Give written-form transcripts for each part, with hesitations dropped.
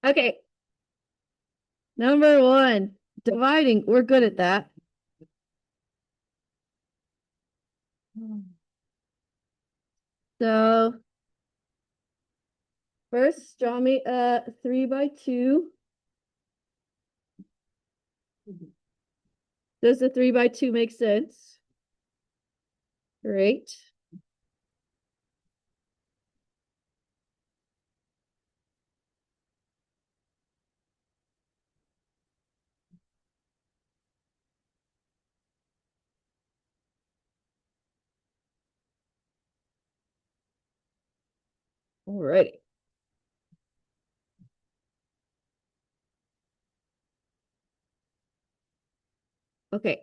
Okay. Number one, dividing. We're good at that. So first, draw me a 3x2. Does the 3x2 make sense? Great. Alrighty. Okay.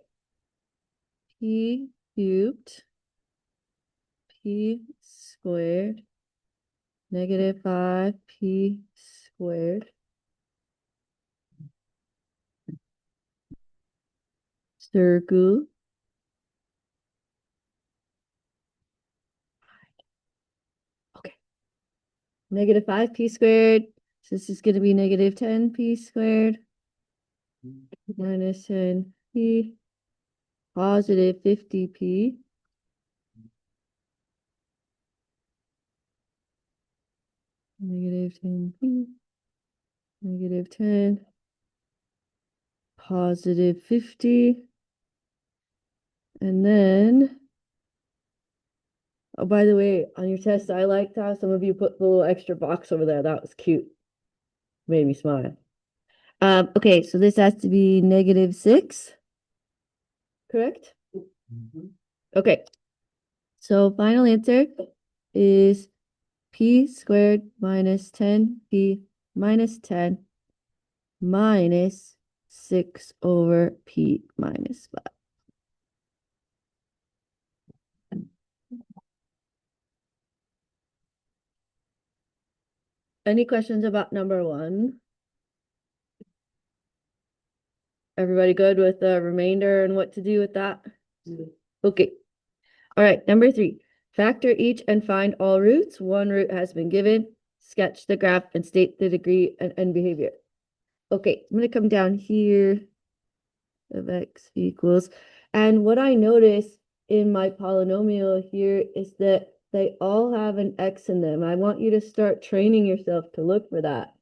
P cubed, P squared, negative 5P squared. Circle. Okay. Negative 5P squared. So this is going to be negative 10P squared minus 10P positive 50P. Negative 10P, negative 10, positive 50. And then, oh, by the way, on your test, I liked how some of you put the little extra box over there. That was cute. Made me smile. Okay, so this has to be negative 6, correct? Okay, so final answer is P squared minus 10P minus 10 minus 6 over P minus 5. Any questions about number one? Everybody good with the remainder and what to do with that? Okay. All right, number three. Factor each and find all roots. One root has been given. Sketch the graph and state the degree and end behavior. Okay, I'm going to come down here of x equals. And what I notice in my polynomial here is that they all have an x in them. I want you to start training yourself to look for that.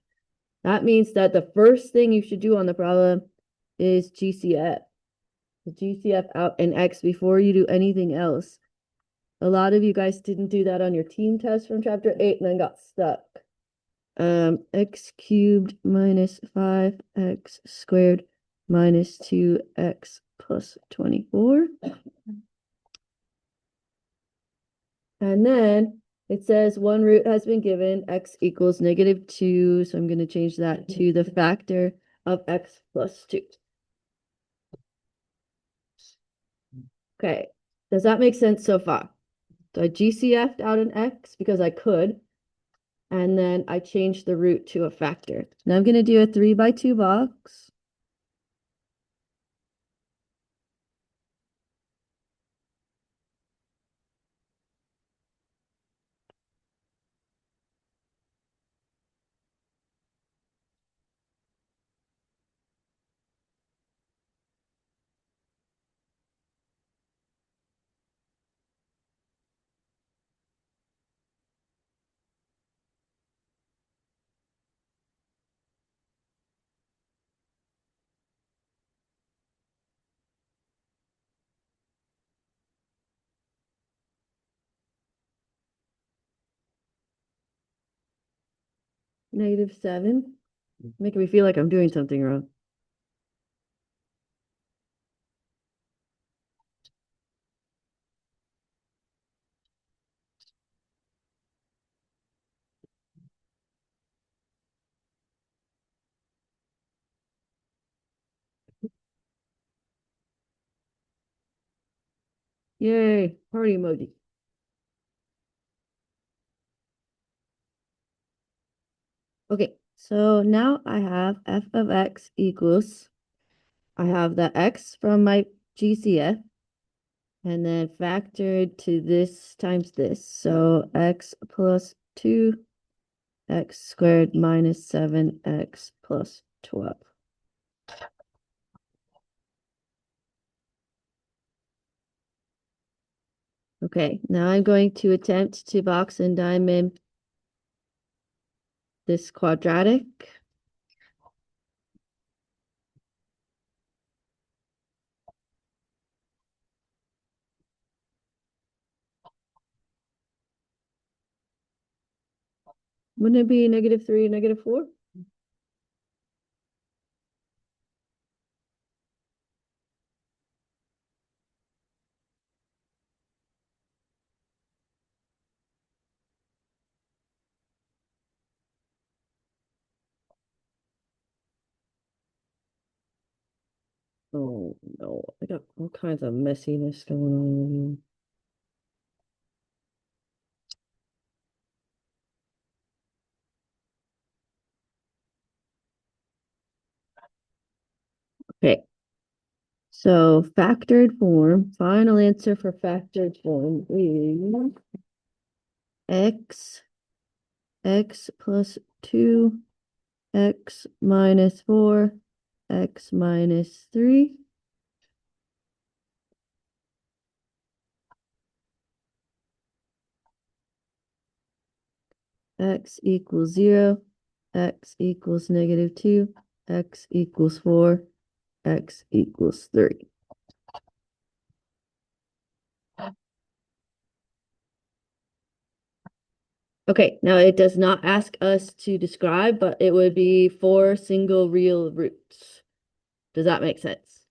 That means that the first thing you should do on the problem is GCF. The GCF out an x before you do anything else. A lot of you guys didn't do that on your team test from chapter 8 and then got stuck. X cubed minus 5x squared minus 2x plus 24. And then it says one root has been given, x equals negative 2. So I'm going to change that to the factor of x plus 2. Okay, does that make sense so far? So I GCF'd out an x because I could, and then I changed the root to a factor. Now I'm going to do a 3x2 box. -7. Making me feel like I'm doing something wrong. Yay, party emoji. Okay, so now I have f of x equals, I have the x from my GCF, and then factored to this times this. So x plus 2 x squared minus 7x plus 12. Okay, now I'm going to attempt to box and diamond this quadratic. Wouldn't it be -3, -4? Oh no, I got all kinds of messiness going on. Okay, so factored form, final answer for factored form is x plus 2, x minus 4, x minus 3. X equals 0, x equals -2, x equals 4, x equals 3. Okay, now it does not ask us to describe, but it would be 4 single real roots. Does that make sense?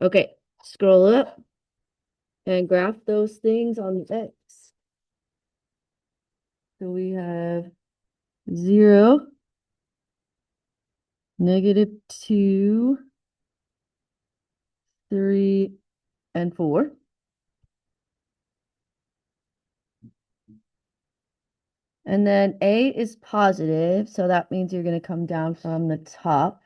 Okay, scroll up and graph those things on the X. So we have 0, -2, 3, and 4. And then A is positive, so that means you're going to come down from the top.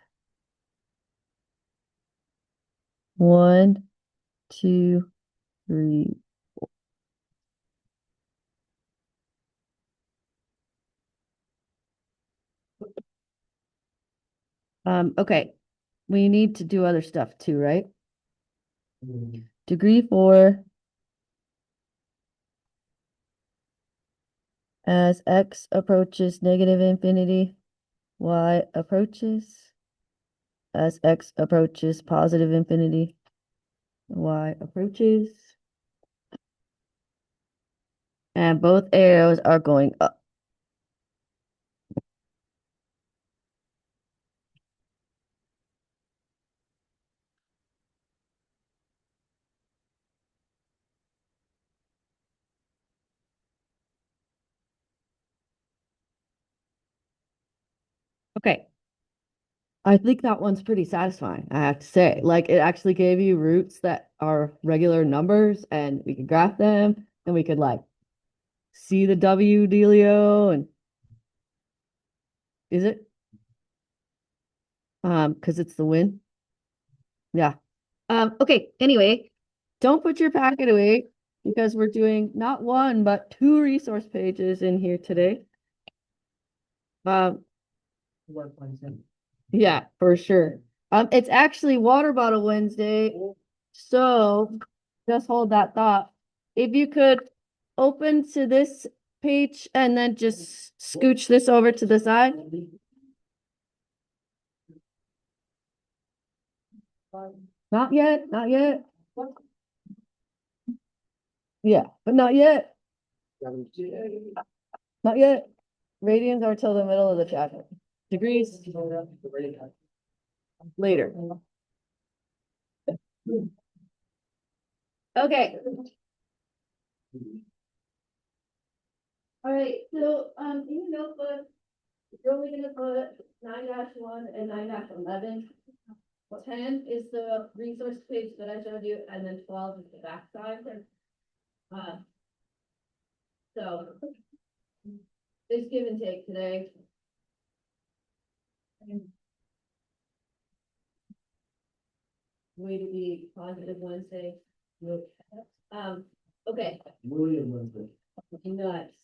1, 2, 3. Okay. We need to do other stuff too, right? Degree 4 as x approaches -infinity, y approaches as x approaches +infinity, y approaches. And both arrows are going up. Okay. I think that one's pretty satisfying, I have to say. Like, it actually gave you roots that are regular numbers, and we could graph them, and we could like see the W dealio, and is it? Because it's the win. Yeah. Okay, anyway, don't put your packet away because we're doing not one, but 2 resource pages in here today. Um, yeah, for sure. It's actually Water Bottle Wednesday, so just hold that thought. If you could open to this page and then just scooch this over to the side. Not yet, not yet. Yeah, but not yet, not yet. Radians are till the middle of the chapter. Degrees later. Okay. All right, so in your notebook, you're only gonna put 9-1 and 9-11. 10 is the resource page that I showed you, and then 12 is the backside. Uh, so it's give and take today. Way to be positive Wednesday. Okay. William Wednesday. Nuts.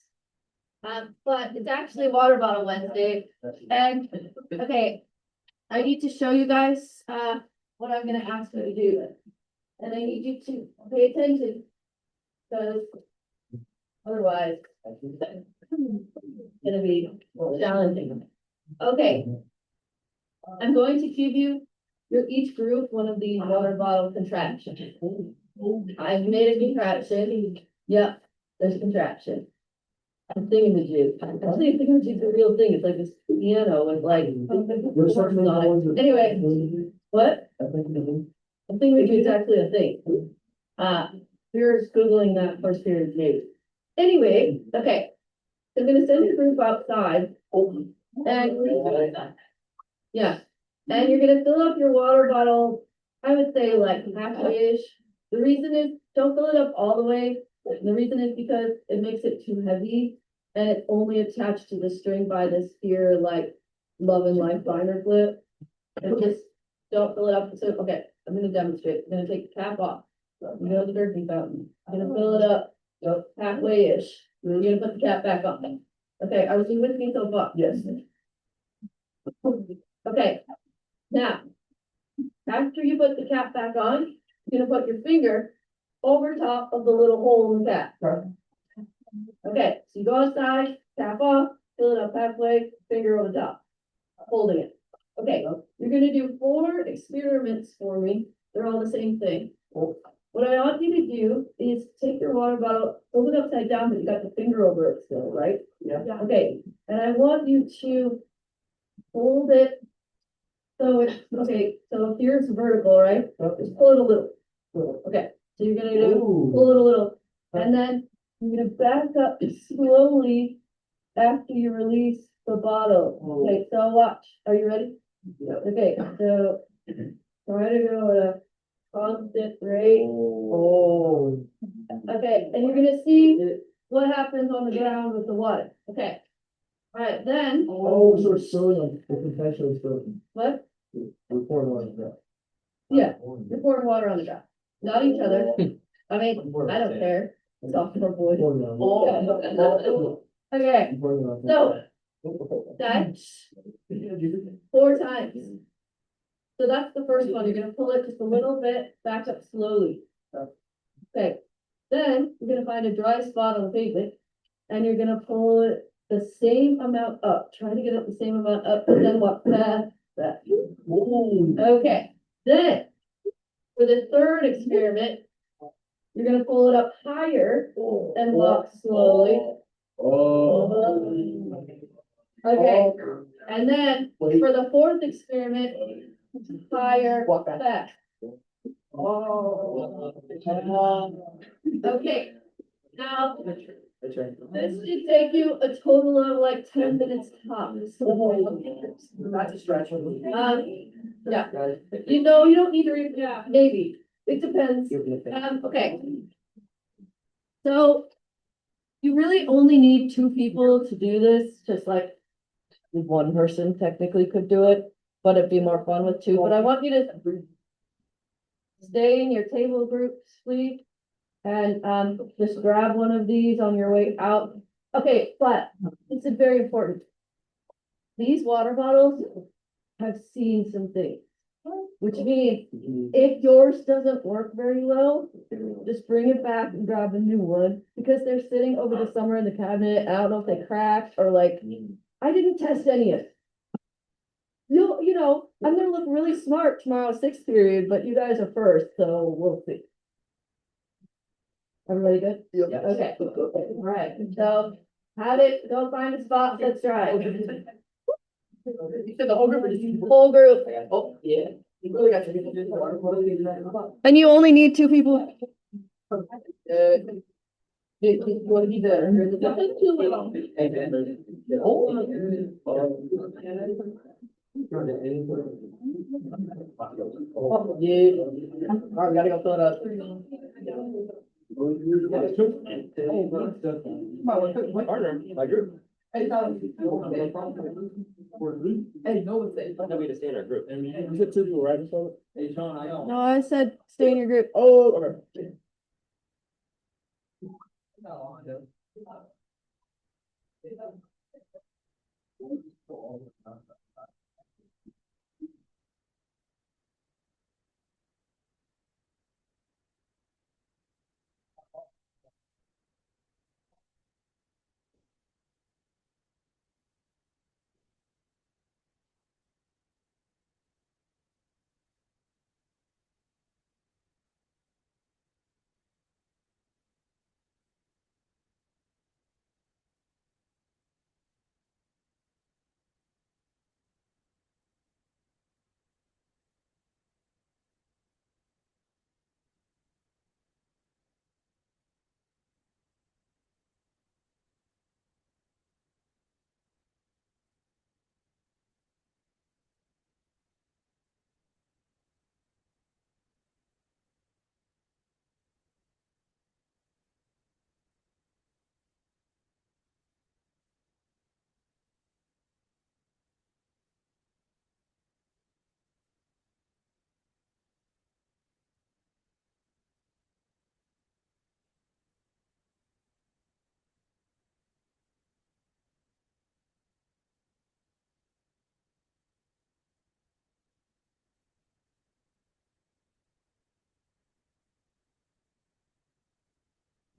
But it's actually Water Bottle Wednesday, and, okay, I need to show you guys, what I'm gonna ask you to do. And I need you to pay attention, because otherwise, it's gonna be challenging. Okay. I'm going to give you, each group, one of these water bottle contraptions. I've made a contraption. Yep, there's a contraption. A thingamajig. Actually, a thingamajig is a real thing. It's like this piano with like. On it. Anyway, what? A thingamajig is actually a thing. We were Googling that first period maybe. Anyway, okay. I'm gonna send your group outside. And yeah, and you're gonna fill up your water bottle, I would say like halfway-ish. The reason is, don't fill it up all the way. The reason is because it makes it too heavy and it's only attached to the string by this here like Love and Life binder clip. And just don't fill it up. So, okay, I'm gonna demonstrate. I'm gonna take the cap off. You know the Durkee fountain. I'm gonna fill it up halfway-ish. You're gonna put the cap back on. Okay, are you with me so far? Yes. Okay, now, after you put the cap back on, you're gonna put your finger over top of the little hole in the cap. Okay, so you go outside, cap off, fill it up halfway, finger over the top, holding it. Okay, you're gonna do 4 experiments for me. They're all the same thing. What I want you to do is take your water bottle, hold it upside down, but you got the finger over it still, right? Yeah. Okay, and I want you to hold it. So it's, okay, so here it's vertical, right? Just pull it a little. Okay, so you're gonna do, pull it a little, and then you're gonna back up slowly after you release the bottle. Okay, so watch, are you ready? Yeah. Okay, so try to go at a constant rate. Oh. Okay, and you're gonna see what happens on the ground with the water. Okay. All right, then. Oh, so it's filling the potential is filling. What? We're pouring water on the ground. Yeah, you're pouring water on the ground, not each other. I mean, I don't care. It's off for boys. Okay, so that's 4 times. So that's the first one. You're gonna pull it just a little bit, back up slowly. Okay, then you're gonna find a dry spot on the pavement and you're gonna pull it the same amount up. Try to get it the same amount up, and then walk past that. Okay, then for the third experiment, you're gonna pull it up higher and walk slowly. Okay, and then for the fourth experiment, higher, back. Okay, now this should take you a total of like 10 minutes tops. That's a stretch. Yeah, you know, you don't need to read, yeah, maybe, it depends. Okay. So you really only need 2 people to do this, just like one person technically could do it, but it'd be more fun with 2. But I want you to stay in your table groups, please. And just grab one of these on your way out. Okay, but this is very important. These water bottles have seen some things, which means if yours doesn't work very well, just bring it back and grab a new one, because they're sitting over the summer in the cabinet. I don't know if they cracked or like, I didn't test any of it. You know, I'm gonna look really smart tomorrow, 6th period, but you guys are first, so we'll see. Everybody good? Yeah. Okay, all right, so have it, go find a spot, let's try. You said the whole group or just you? Whole group. Oh, yeah. You really got to do the water. And you only need 2 people. What he did. Yeah. All right, we gotta go fill it up. My partner, my group. Hey, no, it's safe. No, we just stay in our group. You said 2 people, right? Hey, Sean, I don't. No, I said stay in your group. Oh, okay.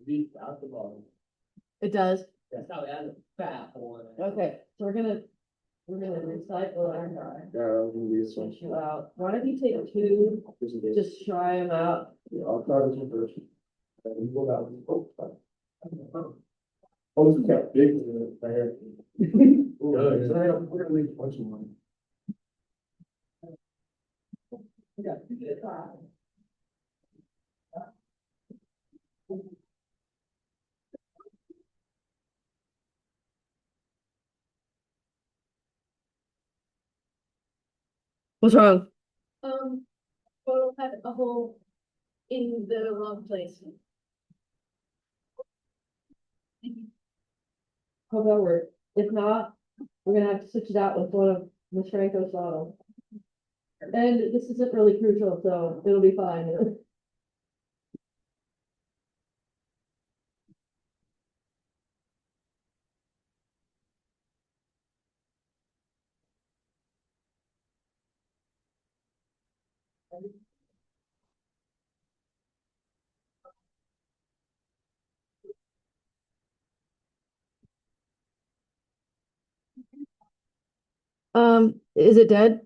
Read out the bottom. It does. That's how it has a fat one. Okay, so we're gonna recycle our. Yeah, I'm gonna use one. Switch you out. Why don't you take two, just try them out? Yeah, I'll try this one first. And you go down. Oh, it's got big one right here. Good. So we're gonna leave a bunch of money. What's wrong? Photo had a hole in the wrong place. How about work? If not, we're gonna have to switch it out with one of Miss Franco's bottles. And this isn't really crucial, so it'll be fine. Is it dead?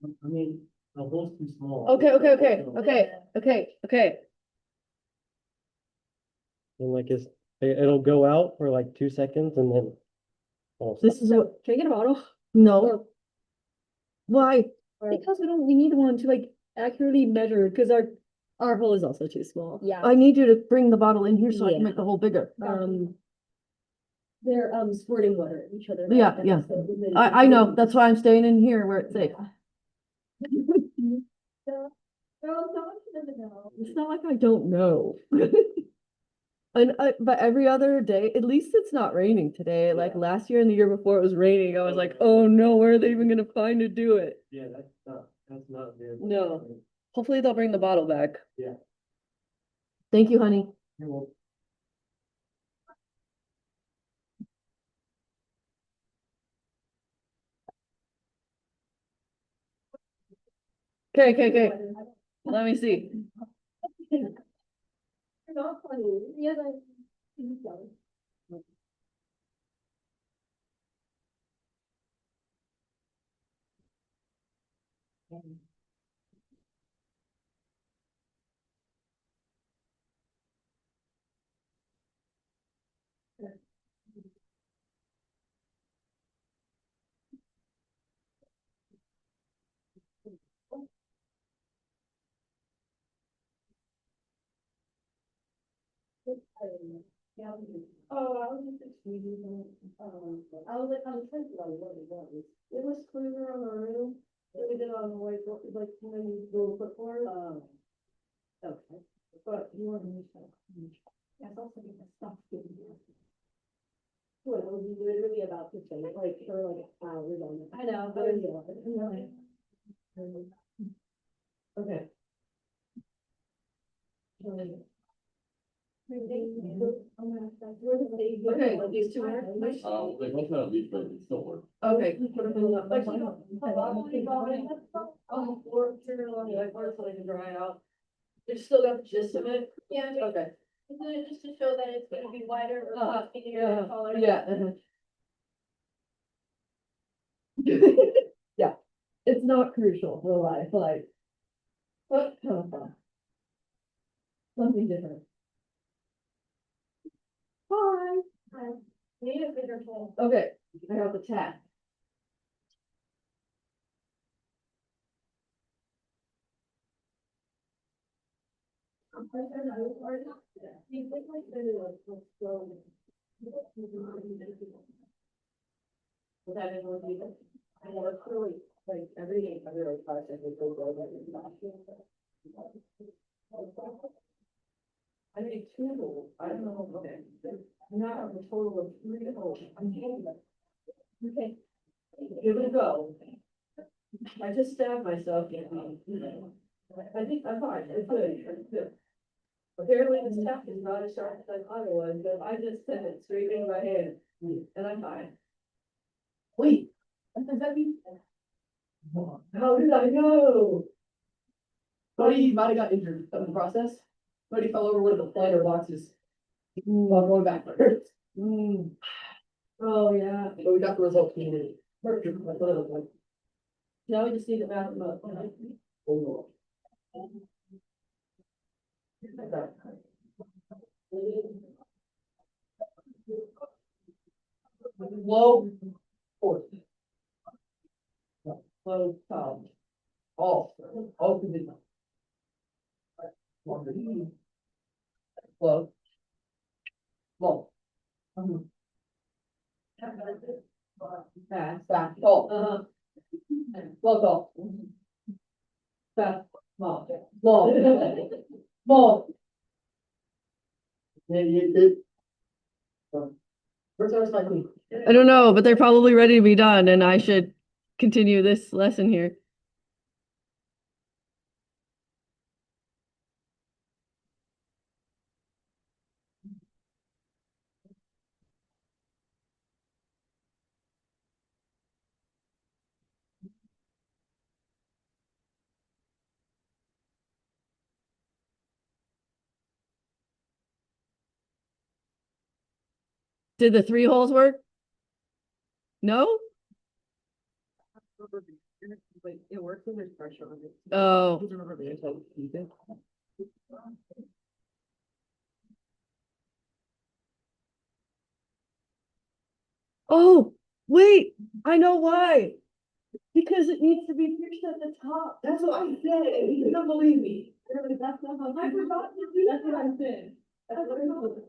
I mean, the hole's too small. Okay. And like it'll go out for like 2 seconds and then. Oh, This is what, Can I get a bottle? no. Why? Because we need one to like accurately measure, because our hole is also too small. Yeah. I need you to bring the bottle in here so I can Yeah. make the hole bigger. They're squirting water at each other. Yeah, yeah. I know, that's why I'm staying in here where it's safe. It's not like I don't know. And but every other day, at least it's not raining today. Like Yeah. last year and the year before it was raining. I was like, oh no, where are they even gonna find to do it? Yeah, that's not good. No. Hopefully they'll bring the bottle back. Yeah. Thank you, honey. You're welcome. Okay. Let me see. You're not funny. Yes, I. Oh, I was just explaining, I was trying to figure out what it was. It was cleaner on the room, that we did on the white, like, when you go put for okay, but you want to use that. That's also get the stuff given here. Well, it was literally about to say, like, for like hours on it. I know, but Okay. Okay, these two are. They both have leaf, but it still works. Okay. Dry out. It's still got the gist of it. Yeah, Okay. just to show that it's gonna be wider or Uh-huh, skinnier Yeah, than taller. yeah. Yeah, it's not crucial for life, like. But kind of fun. Something different. Hi. Need a bigger hole. Okay, I got the tap. That is what we do. I work really, like, every day, I really try to think of what I made 2 holes, I don't know, okay, now I have a total of 3 holes, I'm hating it. Okay. Give it a go. I just stabbed myself, I think I'm fine, it's good. Apparently this tap is not as sharp as I thought it was, but I just sent it straight in my hand, and I'm fine. Wait, what does that mean? How did I know? Buddy might have got injured in the process. Buddy fell over one of the planter boxes while going backwards. Oh, yeah, But we got the result clean. That's what it looked like. now we just need to map them up. Oh, low. Fourth. Low, top. All position. Low. Low. Fast. Back. Tall. Low. Tall. Fast, small. Small. Small. Yeah, you did. Where's our cycling? I don't know, but they're probably ready to be done, and I should continue this lesson here. Did the 3 holes work? No? It works when there's pressure on it. Oh, Remember the anti-heat? oh, wait, I know why. Because it needs to be fixed at the top. That's what I said, and you don't believe me. That's not how. I forgot to do That's what I said. That's what I said.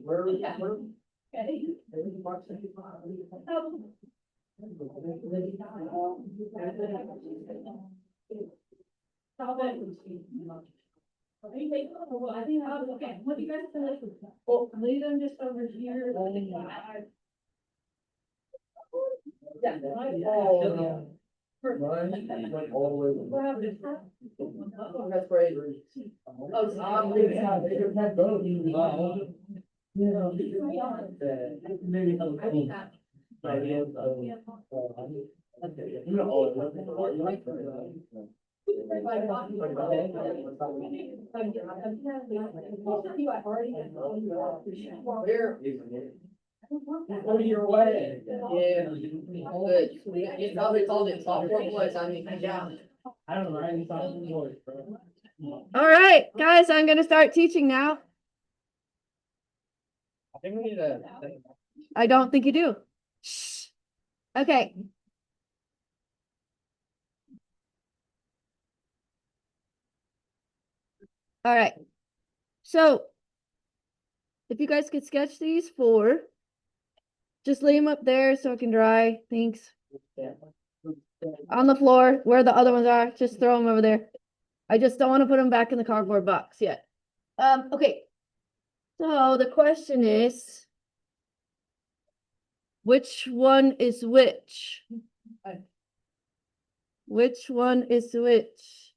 Where was that? I think, okay, what do you guys think? Well, leave them just over here. Yeah. Oh, Mine went all the way. What happened? that's great. Oh, so I'm Maybe leaving. had both. Maybe. I think that. Ideas of. Over your way. Yeah. Good. You probably called it software voice. I mean, yeah. I don't know, I thought it was, bro. All right, guys, I'm gonna start teaching now. I think we need to. I don't think you do. Shh. Okay. All right. So if you guys could sketch these four, just lay them up there so it can dry. Thanks. On the floor where the other ones are, just throw them over there. I just don't want to put them back in the cardboard box yet. Okay. So the question is, which one is which? Which one is which?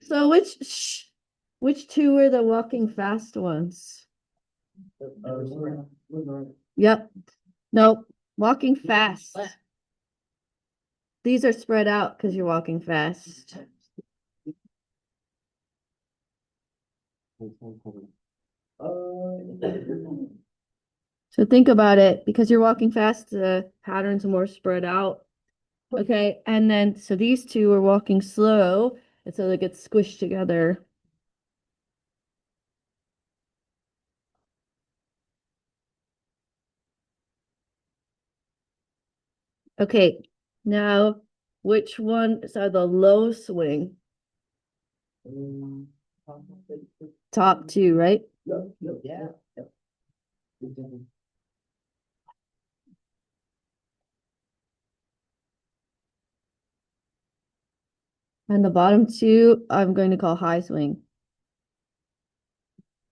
So which two are the walking fast ones? Yep. Nope. Walking fast. These are spread out because you're walking fast. So think about it, because you're walking fast, the patterns are more spread out. Okay, and then so these two are walking slow, and so they get squished together. Okay, now which ones are the low swing? Top two, right? Yeah. And the bottom two, I'm going to call high swing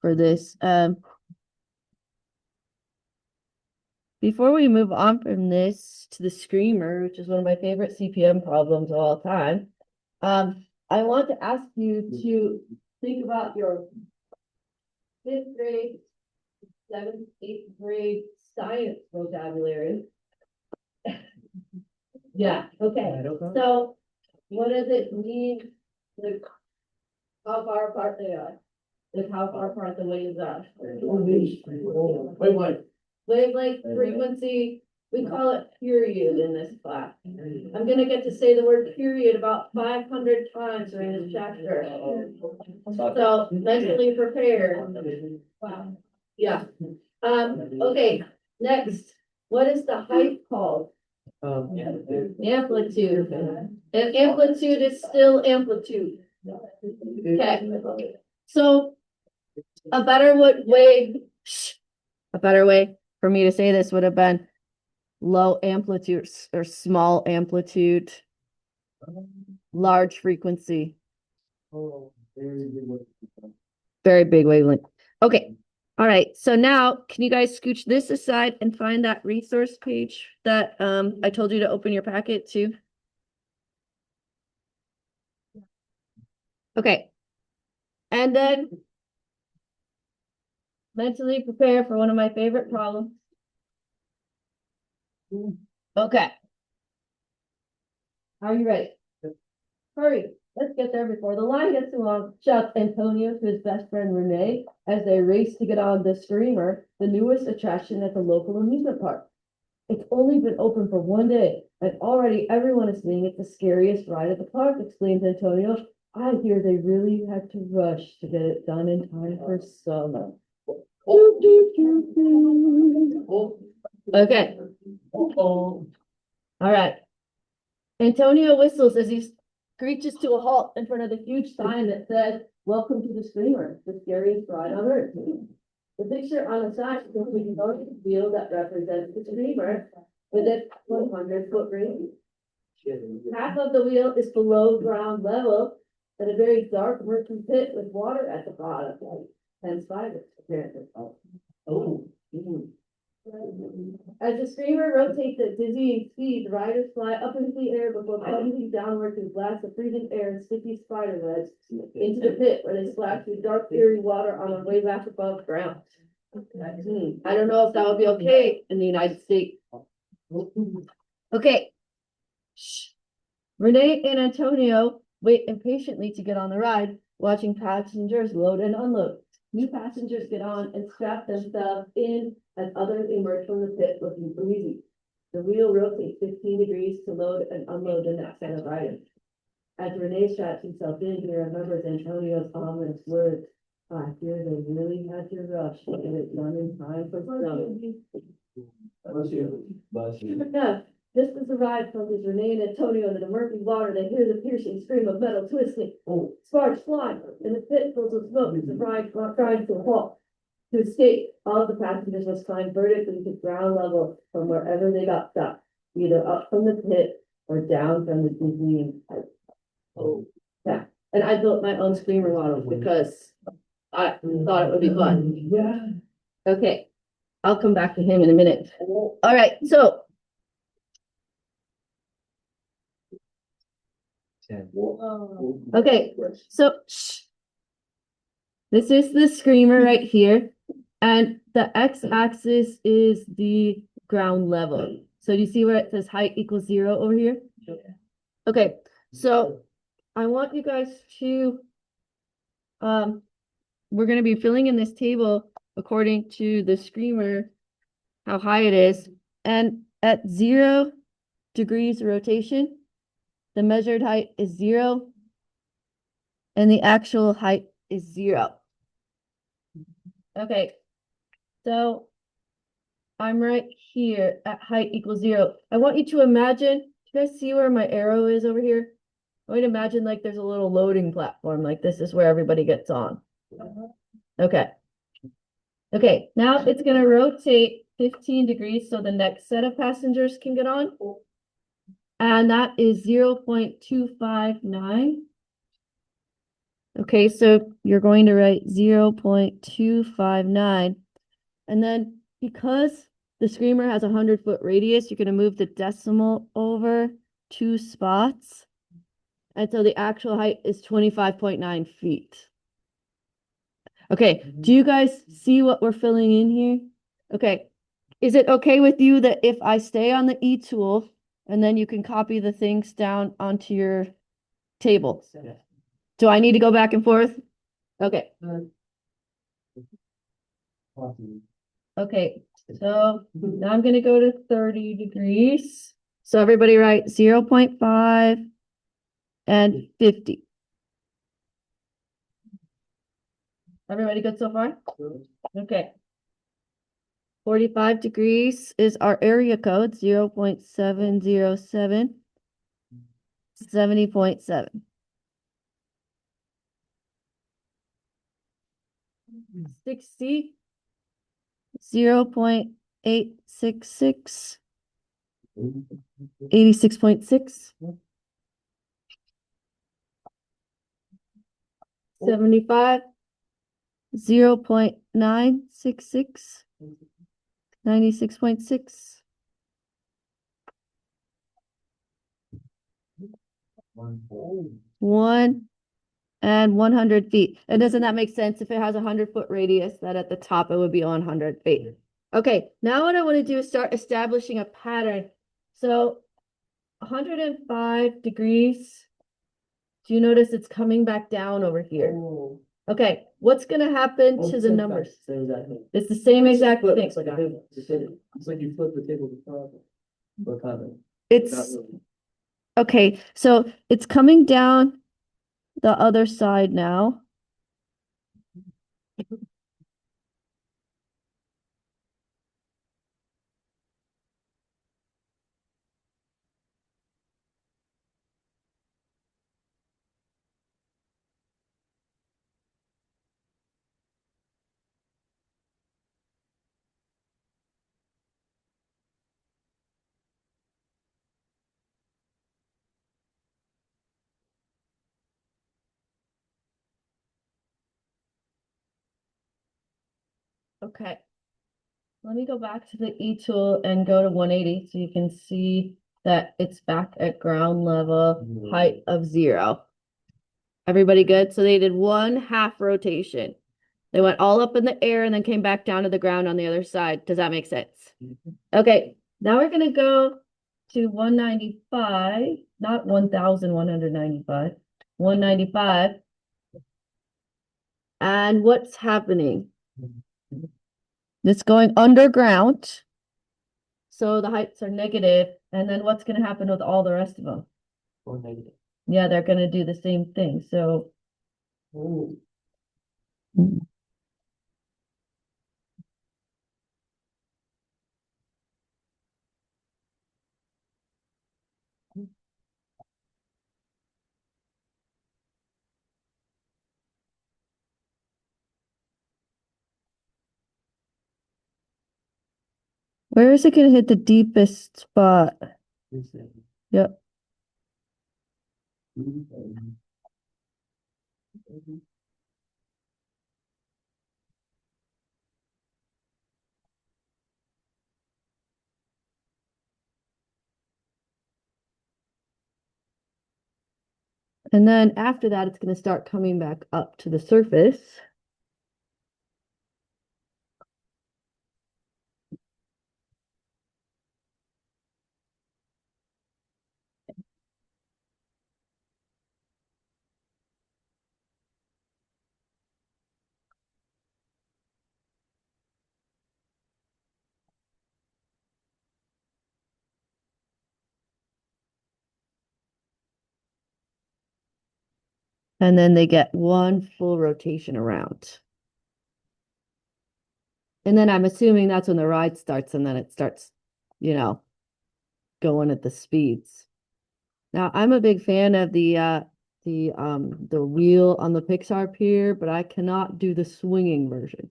for this. Before we move on from this to the screamer, which is one of my favorite CPM problems of all time, I want to ask you to think about your 5th grade, 7th, 8th grade science vocabulary. Yeah, okay. So what does it mean? Like, how far apart they are? Like how far apart the waves are? Wavelength, frequency, we call it period in this class. I'm gonna get to say the word period about 500 times during this chapter. So mentally prepared. Wow. Yeah. Okay, next, what is the height called? Amplitude. And amplitude is still amplitude. Okay. So a better way for me to say this would have been low amplitude or small amplitude, large frequency, very big wavelength. Okay. All right. So now can you guys scooch this aside and find that resource page that I told you to open your packet to? Okay. And then mentally prepare for one of my favorite problems. Okay. Are you ready? Hurry, let's get there before the line gets too long. Shouts Antonio to his best friend Renee as they race to get on the Screamer, the newest attraction at the local amusement park. It's only been open for one day, and already everyone is saying it's the scariest ride at the park, explains Antonio. I hear they really had to rush to get it done in time for summer. Okay. All right. Antonio whistles as he screeches to a halt in front of the huge sign that says, "Welcome to the Screamer, the scariest ride on earth." The picture on the sign shows we can go to the field that represents the Screamer with its 100-foot range. Half of the wheel is below ground level in a very dark murky pit with water at the bottom. 10 spiders, apparently. Oh. As the screamer rotates at dizzying speed, the riders fly up into the air before plunging downward to blast the freezing air and sticky spider webs into the pit where they splash with dark, eerie water on their way back above ground. I don't know if that would be okay in the United States. Okay. Shh. Renee and Antonio wait impatiently to get on the ride, watching passengers load and unload. New passengers get on and strap themselves in as others emerge from the pit looking breezy. The wheel rotates 15 degrees to load and unload the next set of riders. As Renee straps himself in, he remembers Antonio's ominous words. I fear they really had to rush to get it done in time for snow. Bless you. Bless you. Yeah, just as the ride plunges Renee and Antonio into the murky water, they hear the piercing scream of metal twisting. Oh. Sparks fly, and the pit fills with smoke as the ride grinds to a halt. To escape, all of the passengers must climb vertically to ground level from wherever they got stuck, either up from the pit or down from the dizzying height. Oh. Yeah, and I built my own screamer model because I thought it would be fun. Yeah. Okay, I'll come back to him in a minute. All right, so okay, so shh. This is the screamer right here, and the x-axis is the ground level. So do you see where it says height equals 0 over here? Okay, so I want you guys to we're going to be filling in this table according to the screamer, how high it is. And at 0 degrees rotation, the measured height is 0 and the actual height is 0. Okay, so I'm right here at height equals 0. I want you to imagine, do you guys see where my arrow is over here? I want you to imagine like there's a little loading platform, like this is where everybody gets on. Okay. Okay, now it's gonna rotate 15 degrees so the next set of passengers can get on. And that is 0.259. Okay, so you're going to write 0.259. And then because the screamer has a 100-foot radius, you're gonna move the decimal over 2 spots. And so the actual height is 25.9 feet. Okay, do you guys see what we're filling in here? Okay, is it okay with you that if I stay on the E tool and then you can copy the things down onto your table? Do I need to go back and forth? Okay, okay, so now I'm gonna go to 30 degrees. So everybody write 0.5 and 50. Everybody good so far? Okay. 45 degrees is our area code, 0.707, 70.7. 60, 0.866, 86.6. 75, 0.966, 96.6. 1 and 100 feet. And doesn't that make sense? If it has a 100-foot radius, that at the top it would be on 100 feet. Okay, now what I want to do is start establishing a pattern. So 105 degrees. Do you notice it's coming back down over here? Okay, what's going to happen to the numbers? It's the same exact thing. It's like it's like you flip the table to front. Or kind of. It's okay, so it's coming down the other side now. Okay. Let me go back to the E tool and go to 180 so you can see that it's back at ground level, height of 0. Everybody good? So they did 1/2 rotation. They went all up in the air and then came back down to the ground on the other side. Does that make sense? Okay, now we're gonna go to 195, not 1,195, 195. And what's happening? It's going underground. So the heights are negative, and then what's gonna happen with all the rest of them? Or negative. Yeah, they're gonna do the same thing, so. Ooh. Where is it gonna hit the deepest spot? Yep. And then after that, it's gonna start coming back up to the surface. And then they get one full rotation around. And then I'm assuming that's when the ride starts and then it starts, going at the speeds. Now, I'm a big fan of the wheel on the Pixar Pier, but I cannot do the swinging version.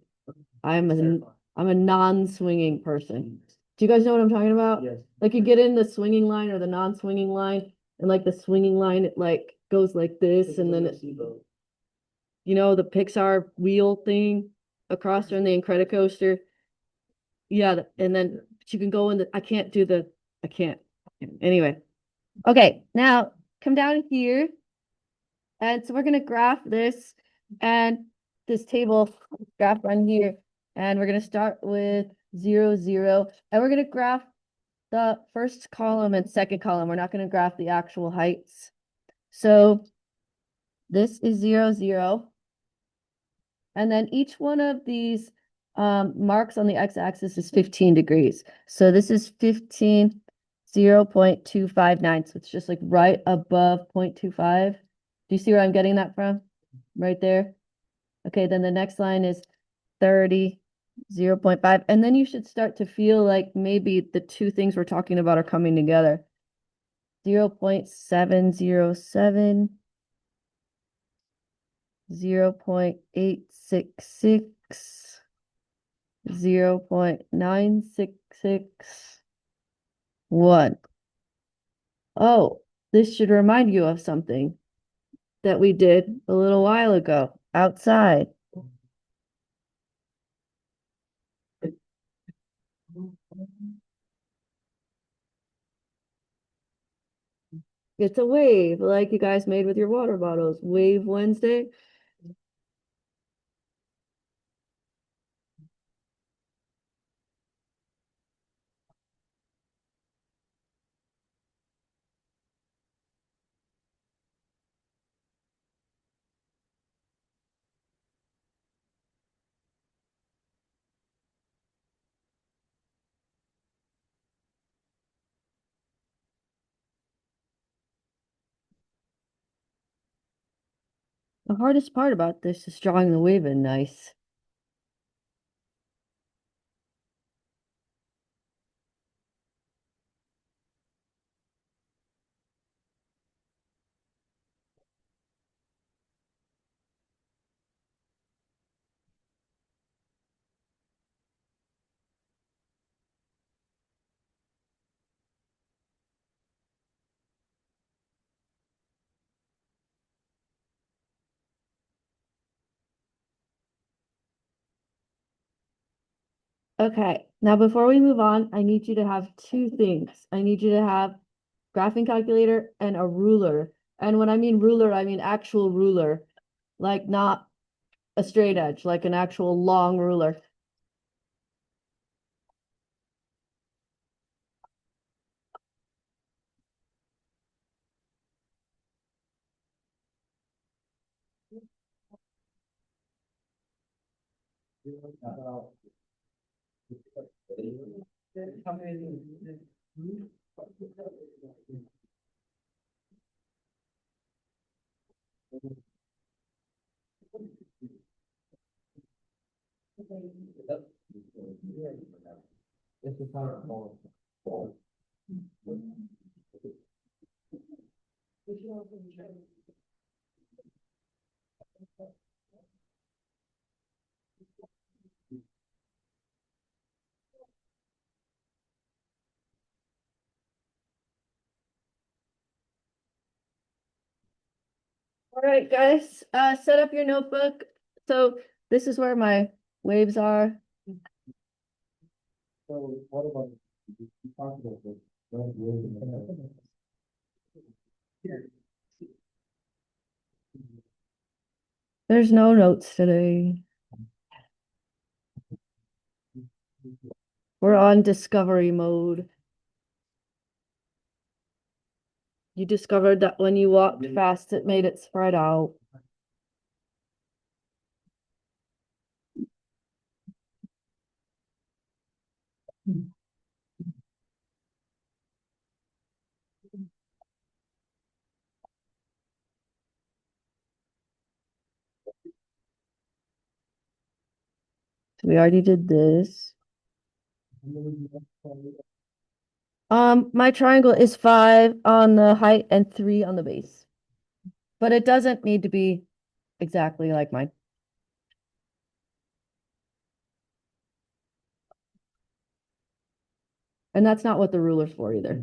I'm a non-swinging person. Do you guys know what I'm talking about? Yes. Like you get in the swinging line or the non-swinging line, and like the swinging line, it like goes like this, and then the Pixar wheel thing across from the Incredicoaster. Yeah, and then but you can go in I can't do I can't. Anyway. Okay, now come down here. And so we're gonna graph this and this table graph right here. And we're gonna start with 0, 0. And we're gonna graph the first column and second column. We're not gonna graph the actual heights. So this is 0, 0. And then each one of these marks on the x-axis is 15 degrees. So this is 15, 0.259. So it's just like right above 0.25. Do you see where I'm getting that from? Right there. Okay, then the next line is 30, 0.5. And then you should start to feel like maybe the two things we're talking about are coming together. 0.707. 0.866, 0.9661. Oh, this should remind you of something that we did a little while ago outside. It's a wave like you guys made with your water bottles. Wave Wednesday. The hardest part about this is drawing the wave in nice. Okay, now before we move on, I need you to have two things. I need you to have graphing calculator and a ruler. And when I mean ruler, I mean actual ruler, like not a straight edge, like an actual long ruler. All right, guys, set up your notebook. So this is where my waves are. So what about, you talked about this, don't really. There's no notes today. We're on discovery mode. You discovered that when you walked fast, it made it spread out. We already did this. My triangle is 5 on the height and 3 on the base. But it doesn't need to be exactly like mine. And that's not what the ruler's for either.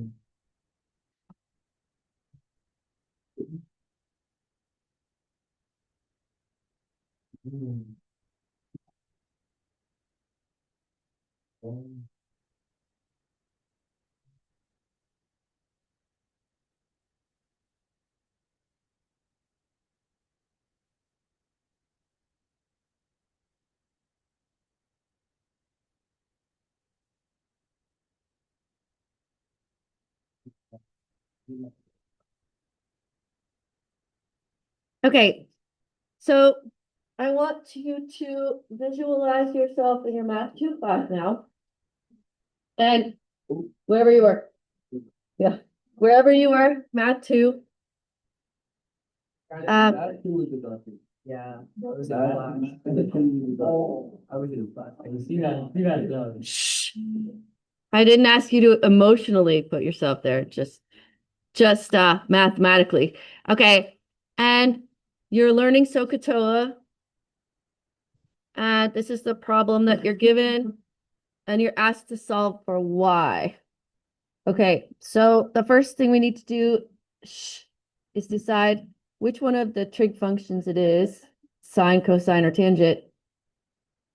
Okay, so I want you to visualize yourself in your math 2 class now. And wherever you were. Yeah, wherever you were, math 2. Yeah. Shh. I didn't ask you to emotionally put yourself there, just mathematically. Okay, and you're learning SOHCAHTOA. And this is the problem that you're given, and you're asked to solve for y. Okay, so the first thing we need to do is decide which one of the trig functions it is, sine, cosine, or tangent.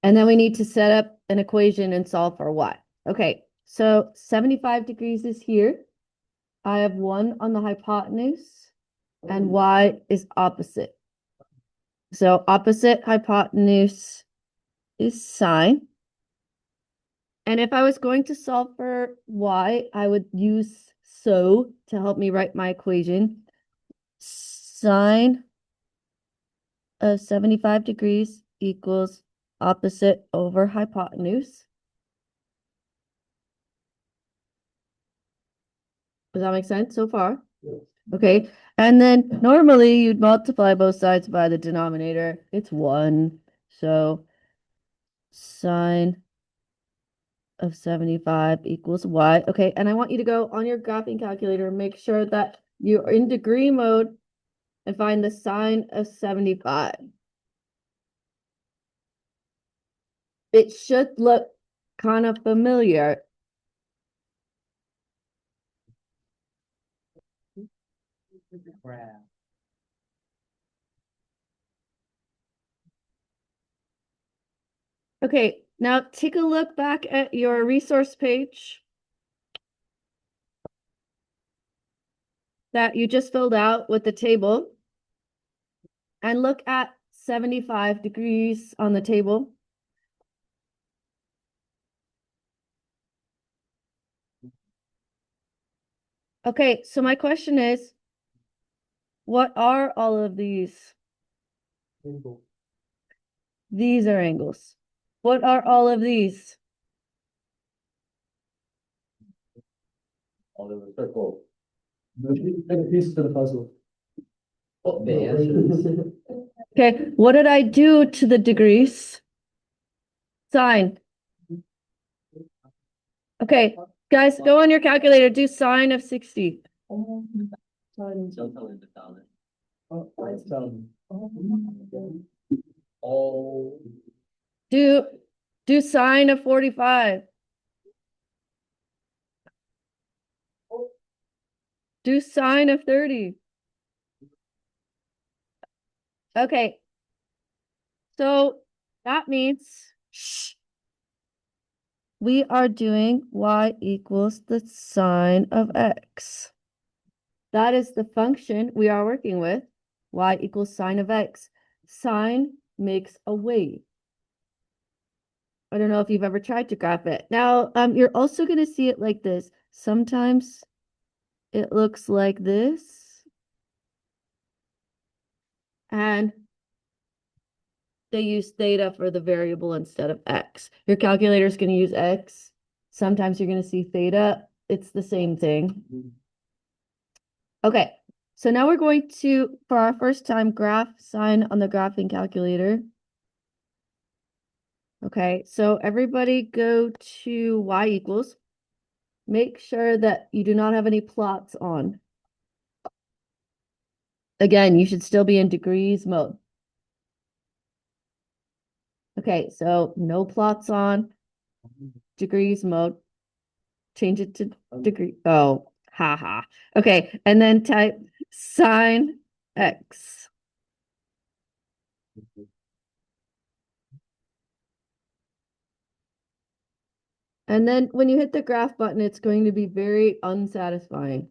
And then we need to set up an equation and solve for y. Okay, so 75 degrees is here. I have 1 on the hypotenuse, and y is opposite. So opposite hypotenuse is sine. And if I was going to solve for y, I would use so to help me write my equation. Sine of 75 degrees equals opposite over hypotenuse. Does that make sense so far? Yes. Okay, and then normally you'd multiply both sides by the denominator. It's 1, so sine of 75 equals y. Okay, and I want you to go on your graphing calculator and make sure that you're in degree mode and find the sine of 75. It should look kind of familiar. Okay, Now take a look back at your resource page that you just filled out with the table and look at 75 degrees on the table. Okay, so my question is, what are all of these? These are angles. What are all of these? All of the circle. Pieces to the puzzle. Oh, the answers. Okay, what did I do to the degrees? Sine. Okay, guys, go on your calculator, do sine of 60. Don't tell him to tell it. Oh. Do sine of 45. Do sine of 30. Okay. So that means we are doing y equals the sine of x. That is the function we are working with. Y equals sine of x. Sine makes a wave. I don't know if you've ever tried to graph it. Now, you're also going to see it like this. Sometimes it looks like this. And they use theta for the variable instead of x. Your calculator is going to use x. Sometimes you're going to see theta. It's the same thing. Okay, so now we're going to, for our first time, graph sine on the graphing calculator. Okay, so everybody go to y equals. Make sure that you do not have any plots on. Again, you should still be in degrees mode. Okay, so no plots on, degrees mode. Change it to degree. Oh, haha. Okay, and then type sine x. And then when you hit the graph button, it's going to be very unsatisfying.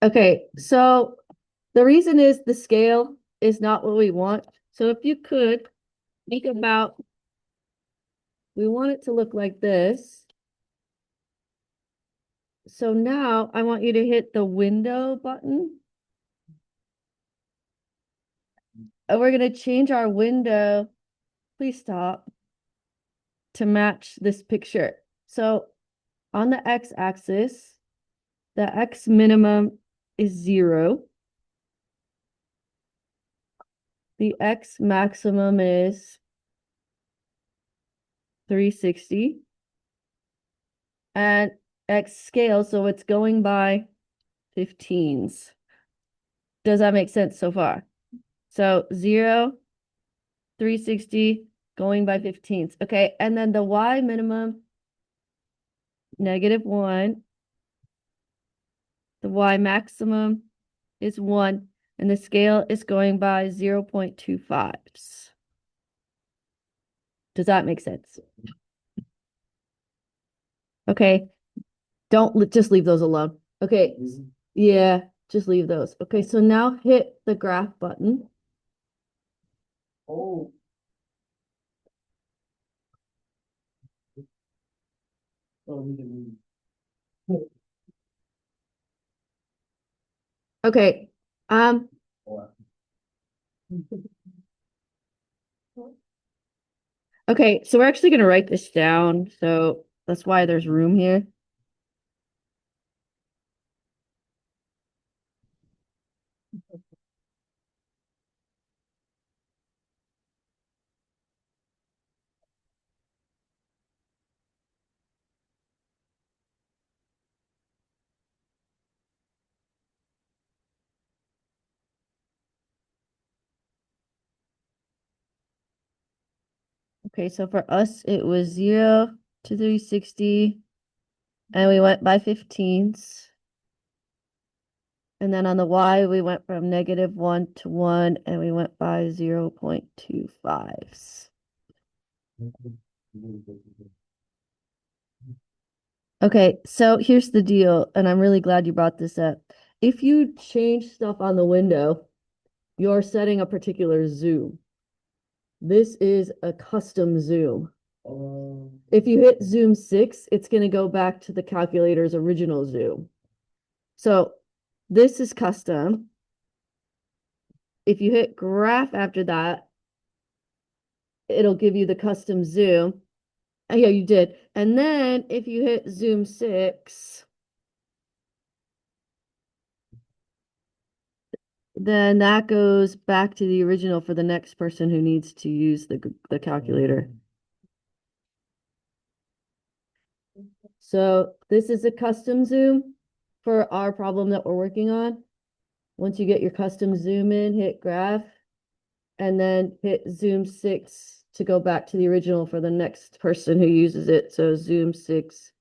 Okay, so the reason is the scale is not what we want. So if you could think about, we want it to look like this. So now I want you to hit the window button. And we're going to change our window. Please stop. To match this picture. So on the x-axis, the x minimum is 0. The x maximum is 360. And x scale, so it's going by 15s. Does that make sense so far? So 0, 360, going by 15s. Okay, and then the y minimum, -1. The y maximum is 1. And the scale is going by 0.25s. Does that make sense? Okay. Don't just leave those alone. Okay. Yeah, just leave those. Okay, so now hit the graph button. Oh. Okay. Okay, so we're actually going to write this down. So that's why there's room here. Okay, so for us, it was 0 to 360, and we went by 15s. And then on the Y, we went from -1 to 1, and we went by 0.25s. Okay, so here's the deal, and I'm really glad you brought this up. If you change stuff on the window, you're setting a particular zoom. This is a custom zoom. If you hit zoom 6, it's going to go back to the calculator's original zoom. So this is custom. If you hit graph after that, it'll give you the custom zoom. Oh, yeah, you did. And then if you hit zoom 6, then that goes back to the original for the next person who needs to use the calculator. So this is a custom zoom for our problem that we're working on. Once you get your custom zoom in, hit graph, and then hit zoom 6 to go back to the original for the next person who uses it. So zoom 6,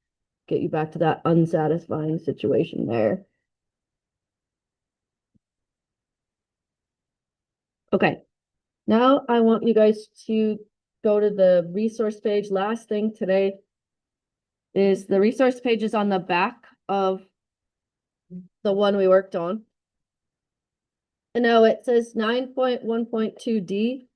get you back to that unsatisfying situation there. Okay, now I want you guys to go to the resource page. Last thing today is the resource page is on the back of the one we worked on. And now it says 9.1.2D.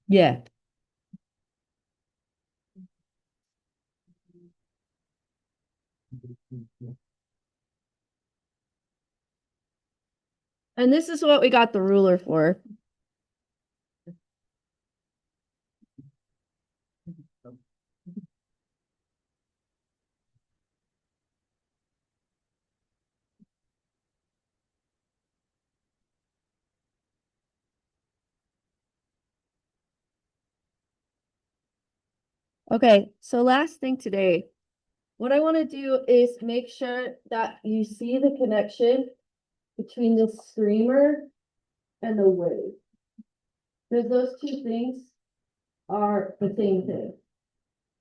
Yeah. And this is what we got the ruler for. Okay, so last thing today, what I want to do is make sure that you see the connection between the streamer and the wave. Because those two things are the same thing.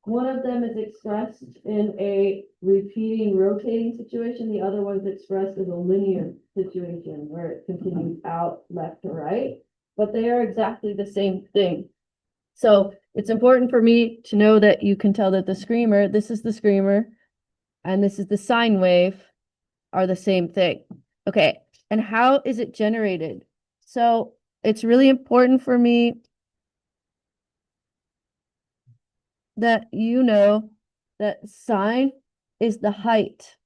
One of them is expressed in a repeating, rotating situation. The other one's expressed as a linear situation where it continues out left to right, but they are exactly the same thing. So it's important for me to know that you can tell that the screamer, this is the screamer, and this is the sine wave, are the same thing. Okay, and how is it generated? So it's really important for me that you know that sine is the height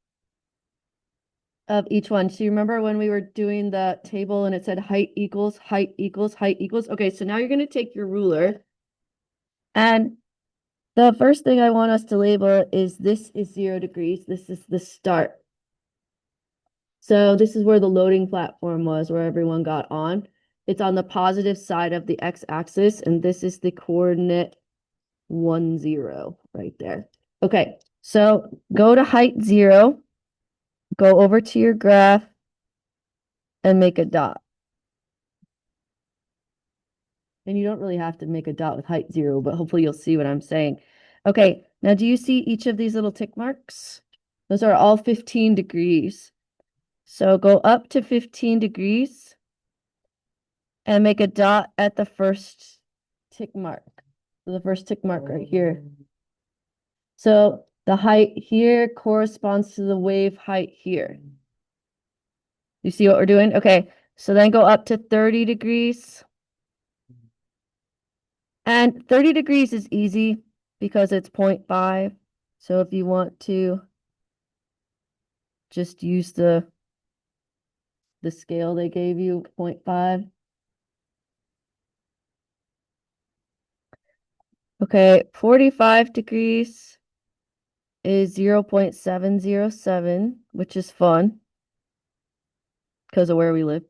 of each one. So you remember when we were doing the table and it said height equals, height equals, height equals? Okay, so now you're going to take your ruler, and the first thing I want us to label is this is 0 degrees. This is the start. So this is where the loading platform was, where everyone got on. It's on the positive side of the x-axis, and this is the coordinate 1, 0 right there. Okay, so go to height 0, go over to your graph, and make a dot. And you don't really have to make a dot with height 0, but hopefully you'll see what I'm saying. Okay, now do you see each of these little tick marks? Those are all 15 degrees. So go up to 15 degrees and make a dot at the first tick mark. So the first tick mark right here. So the height here corresponds to the wave height here. You see what we're doing? Okay, so then go up to 30 degrees. And 30 degrees is easy because it's 0.5. So if you want to just use the scale they gave you, 0.5. Okay, 45 degrees is 0.707, which is fun because of where we live.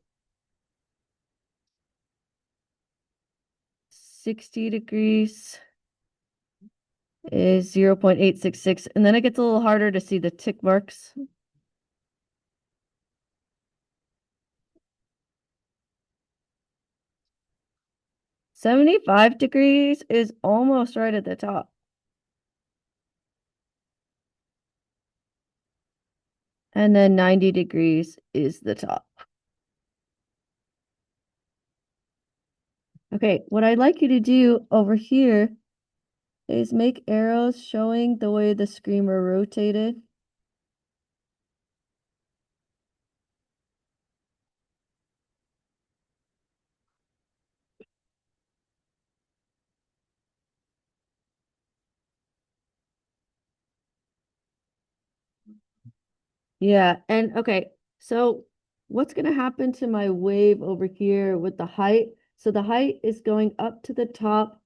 60 degrees is 0.866, and then it gets a little harder to see the tick marks. .75 degrees is almost right at the top. And then 90 degrees is the top. Okay, what I'd like you to do over here is make arrows showing the way the screamer rotated. Yeah, and okay, so what's gonna happen to my wave over here with the height? So the height is going up to the top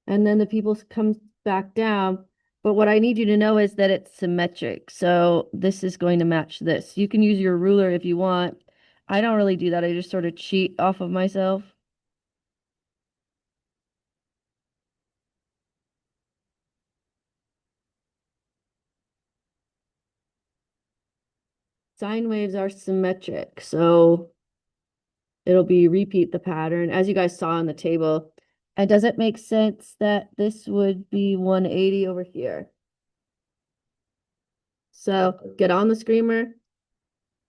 and then the people come back down. But what I need you to know is that it's symmetric. So this is going to match this. You can use your ruler if you want. I don't really do that. I just sort of cheat off of myself. Sine waves are symmetric, so it'll be repeat the pattern as you guys saw on the table. And does it make sense that this would be 180 over here? So get on the screamer,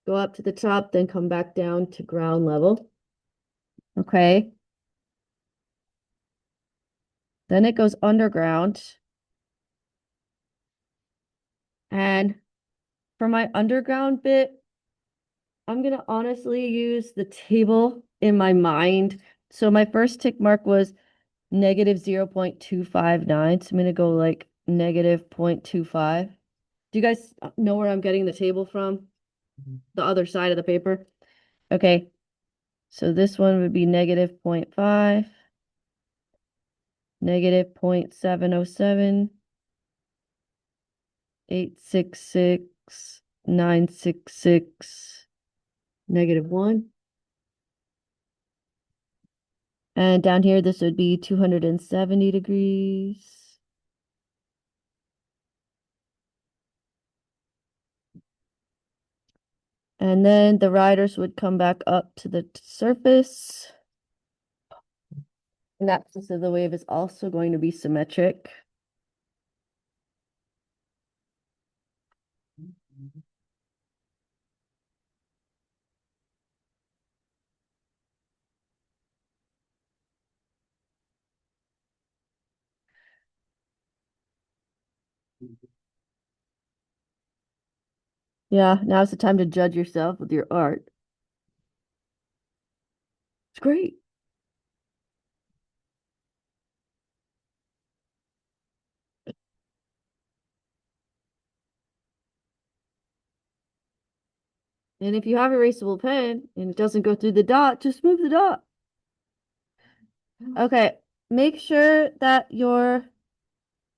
go up to the top, then come back down to ground level. Okay. Then it goes underground. And for my underground bit, I'm gonna honestly use the table in my mind. So my first tick mark was negative 0.259. So I'm gonna go like negative 0.25. Do you guys know where I'm getting the table from? The other side of the paper? Okay. So this one would be negative 0.5, negative 0.707, 866, 966, negative 1. And down here, this would be 270 degrees. And then the riders would come back up to the surface. And that axis of the wave is also going to be symmetric. Yeah, now's the time to judge yourself with your art. It's great. And if you have a erasable pen and it doesn't go through the dot, just move the dot. Okay, make sure that your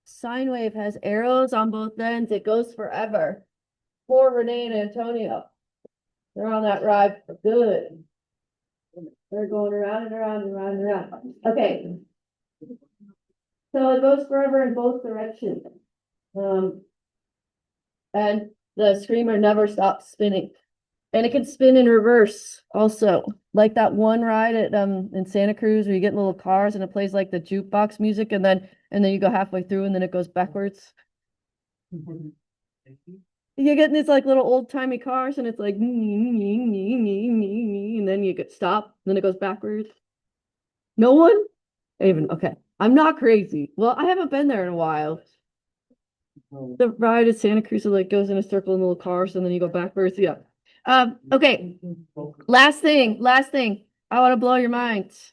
sine wave has arrows on both ends. It goes forever. Poor Renee and Antonio. They're on that ride for good. They're going around and around and around and around. Okay. So it goes forever in both directions. And the screamer never stops spinning. And it can spin in reverse also. Like that one ride at in Santa Cruz where you get in little cars and it plays like the jukebox music and then you go halfway through and then it goes backwards. You get in these like little old timey cars and it's like and then you get stopped, then it goes backwards. No one? Even okay. I'm not crazy. Well, I haven't been there in a while. The ride at Santa Cruz like goes in a circle in little cars and then you go backwards. Yeah. Okay. Last thing. I want to blow your minds.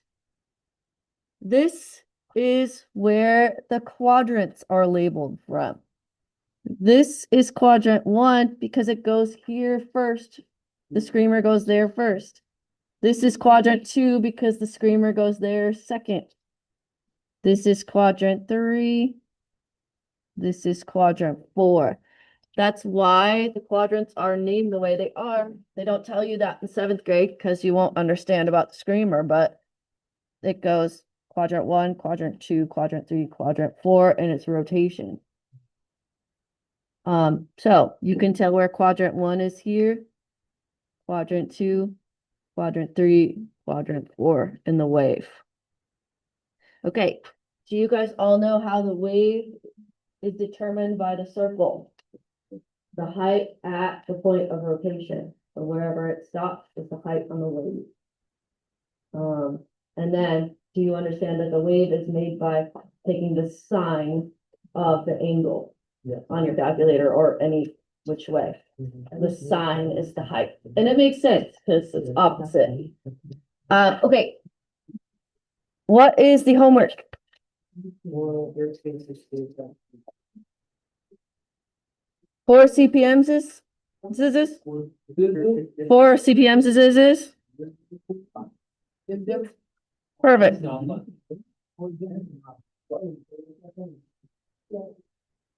This is where the quadrants are labeled from. This is quadrant 1 because it goes here first. The screamer goes there first. This is quadrant 2 because the screamer goes there second. This is quadrant 3. This is quadrant 4. That's why the quadrants are named the way they are. They don't tell you that in 7th grade because you won't understand about the screamer, but it goes quadrant 1, quadrant 2, quadrant 3, quadrant 4, and its rotation. So you can tell where quadrant 1 is here, quadrant 2, quadrant 3, quadrant 4 in the wave. Okay, do you guys all know how the wave is determined by the circle? the height at the point of rotation, or wherever it stops is the height on the wave. And then, do you understand that the wave is made by taking the sine of the angle Yeah. on your calculator or any which way? The sine is the height, and it makes sense because it's opposite. Okay. What is the homework? Four CPMs is this? 4 CPMs is this? Perfect.